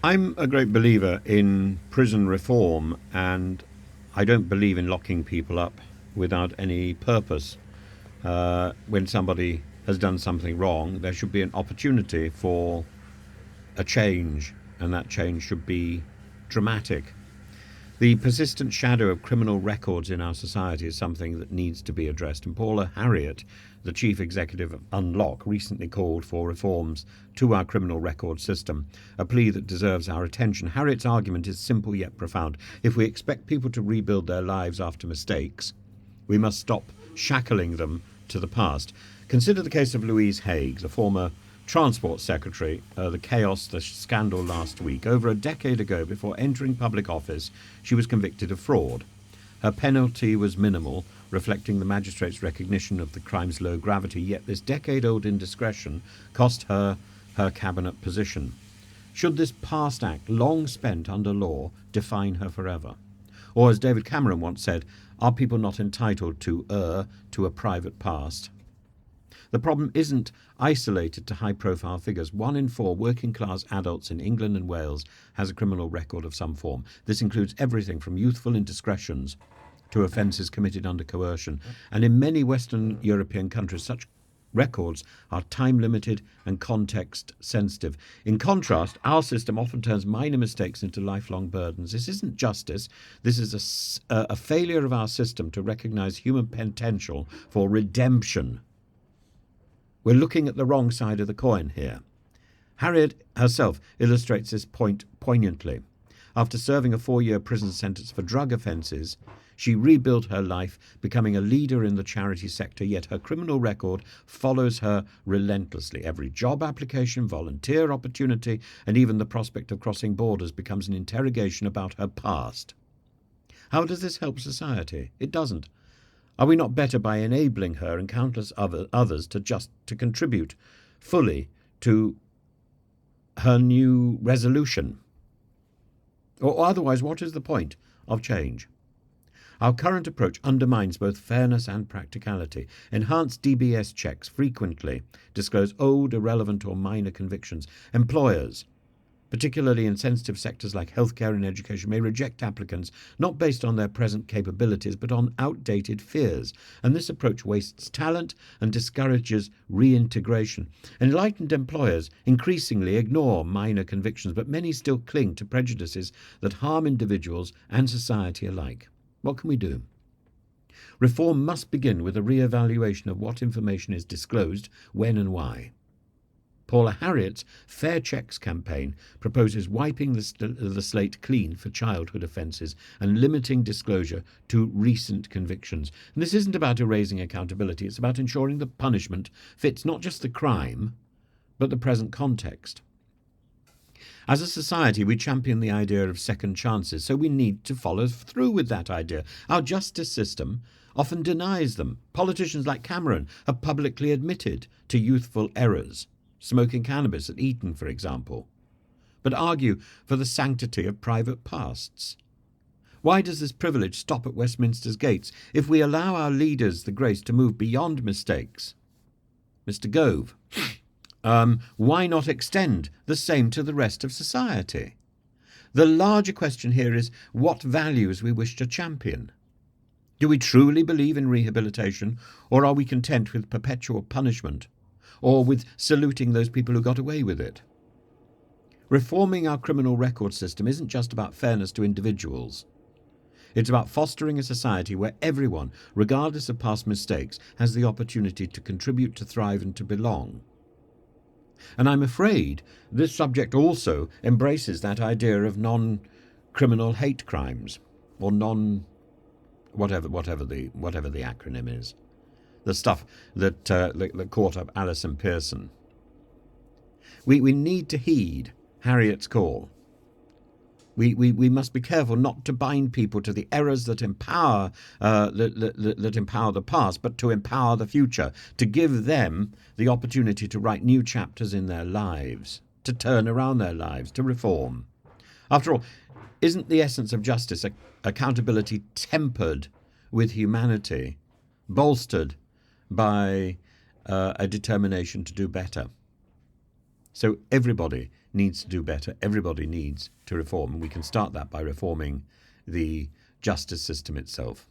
I'm a great believer in prison reform, and I don't believe in locking people up without any purpose. When somebody has done something wrong, there should be an opportunity for a change, and that change should be dramatic. The persistent shadow of criminal records in our society is something that needs to be addressed, and Paula Harriet, the chief executive of Unlock, recently called for reforms to our criminal record system, a plea that deserves our attention. Harriet's argument is simple yet profound. If we expect people to rebuild their lives after mistakes, we must stop shackling them to the past. Consider the case of Louise Haigh, the former Transport Secretary, the chaos, the scandal last week. Over a decade ago, before entering public office, she was convicted of fraud. Her penalty was minimal, reflecting the magistrate's recognition of the crime's low gravity, yet this decade-old indiscretion cost her her cabinet position. Should this past act, long spent under law, define her forever? Or, as David Cameron once said, are people not entitled to err to a private past? The problem isn't isolated to high-profile figures. 1 in 4 working-class adults in England and Wales has a criminal record of some form. This includes everything from youthful indiscretions to offences committed under coercion. And in many Western European countries, such records are time-limited and context-sensitive. In contrast, our system often turns minor mistakes into lifelong burdens. This isn't justice. This is a failure of our system to recognise human potential for redemption. We're looking at the wrong side of the coin here. Harriet herself illustrates this point poignantly. After serving a 4-year prison sentence for drug offences, she rebuilt her life, becoming a leader in the charity sector, yet her criminal record follows her relentlessly. Every job application, volunteer opportunity, and even the prospect of crossing borders becomes an interrogation about her past. How does this help society? It doesn't. Are we not better by enabling her and countless others to contribute fully to her new resolution? Or otherwise, what is the point of change? Our current approach undermines both fairness and practicality. Enhanced DBS checks frequently disclose old, irrelevant or minor convictions. Employers, particularly in sensitive sectors like healthcare and education, may reject applicants not based on their present capabilities but on outdated fears. And this approach wastes talent and discourages reintegration. Enlightened employers increasingly ignore minor convictions, but many still cling to prejudices that harm individuals and society alike. What can we do? Reform must begin with a re-evaluation of what information is disclosed, when and why. Paula Harriet's Fair Checks campaign proposes wiping the slate clean for childhood offences and limiting disclosure to recent convictions. And this isn't about erasing accountability, it's about ensuring the punishment fits not just the crime, but the present context. As a society, we champion the idea of second chances, so we need to follow through with that idea. Our justice system often denies them. Politicians like Cameron have publicly admitted to youthful errors, smoking cannabis at Eton, for example, but argue for the sanctity of private pasts. Why does this privilege stop at Westminster's gates if we allow our leaders the grace to move beyond mistakes? Mr. Gove, why not extend the same to the rest of society? The larger question here is what values we wish to champion. Do we truly believe in rehabilitation, or are we content with perpetual punishment, or with saluting those people who got away with it? Reforming our criminal record system isn't just about fairness to individuals. It's about fostering a society where everyone, regardless of past mistakes, has the opportunity to contribute, to thrive, and to belong. And I'm afraid this subject also embraces that idea of non-criminal hate crimes, or whatever the acronym is. The stuff that caught up Alison Pearson. We need to heed Harriet's call. We must be careful not to bind people to the errors that empower that empower the past, but to empower the future, to give them the opportunity to write new chapters in their lives, to turn around their lives, to reform. After all, isn't the essence of justice accountability tempered with humanity, bolstered by a determination to do better? So everybody needs to do better. Everybody needs to reform. And we can start that by reforming the justice system itself.